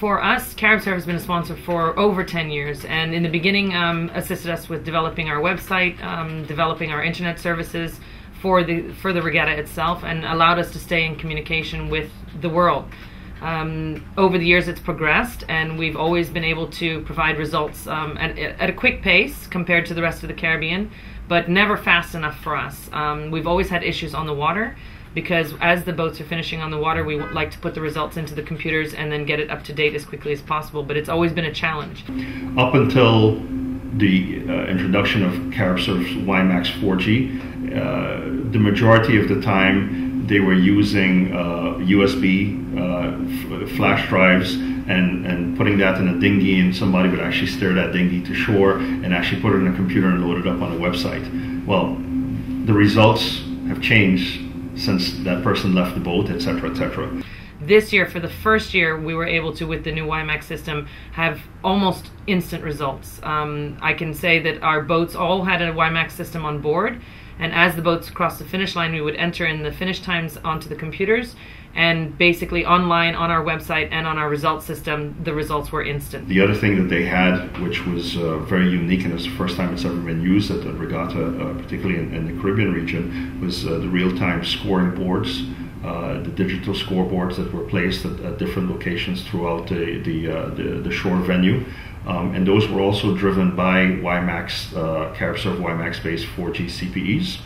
For us, CaribServe has been a sponsor for over 10 years, and in the beginning assisted us with developing our website, developing our internet services for the regatta itself, and allowed us to stay in communication with the world. Over the years it's progressed, and we've always been able to provide results at a quick pace compared to the rest of the Caribbean, but never fast enough for us. We've always had issues on the water, because as the boats are finishing on the water, we like to put the results into the computers and then get it up to date as quickly as possible, but it's always been a challenge. Up until the introduction of CaribServe's WiMAX 4G, the majority of the time they were using USB flash drives and putting that in a dinghy, and somebody would actually steer that dinghy to shore and actually put it in a computer and load it up on a website. Well, the results have changed since that person left the boat, etc., etc. This year, for the first year, we were able to, with the new WiMAX system, have almost instant results. I can say that our boats all had a WiMAX system on board, and as the boats crossed the finish line, we would enter in the finish times onto the computers, and basically online on our website and on our results system, the results were instant. The other thing that they had, which was very unique, and it's the first time it's ever been used at the regatta, particularly in the Caribbean region, was the real-time scoring boards, the digital scoreboards that were placed at different locations throughout the shore venue. And those were also driven by WiMAX, CaribServe WiMAX-based 4G CPEs.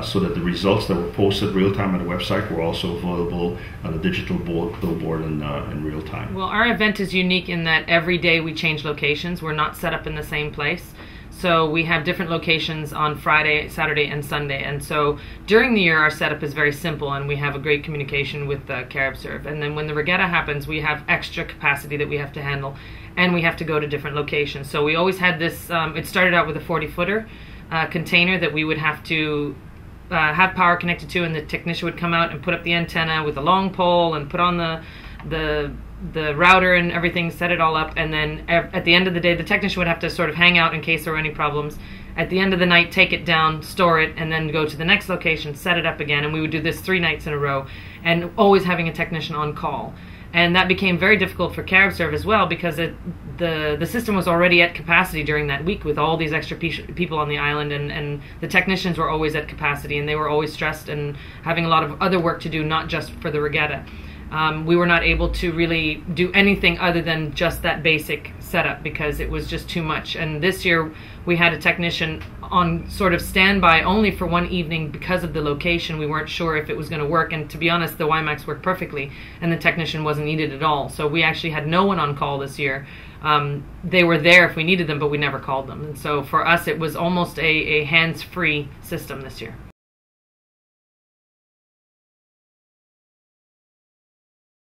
So that the results that were posted real time on the website were also available on a digital billboard in real time. Well, our event is unique in that every day we change locations. We're not set up in the same place. So we have different locations on Friday, Saturday, and Sunday. And so during the year, our setup is very simple, and we have a great communication with CaribServe. And then when the regatta happens, we have extra capacity that we have to handle, and we have to go to different locations. So we always had this, it started out with a 40-footer container that we would have to have power connected to, and the technician would come out and put up the antenna with a long pole and put on the router and everything, set it all up, and then at the end of the day the technician would have to sort of hang out in case there were any problems. At the end of the night, take it down, store it, and then go to the next location, set it up again, and we would do this 3 nights in a row, and always having a technician on call. And that became very difficult for CaribServe as well, because the system was already at capacity during that week with all these extra people on the island, and the technicians were always at capacity, and they were always stressed and having a lot of other work to do, not just for the regatta. We were not able to really do anything other than just that basic setup because it was just too much. And this year we had a technician on sort of standby only for one evening because of the location. We weren't sure if it was going to work, and to be honest, the WiMAX worked perfectly and the technician wasn't needed at all. So we actually had no one on call this year. They were there if we needed them, but we never called them. And so for us it was almost a hands-free system this year.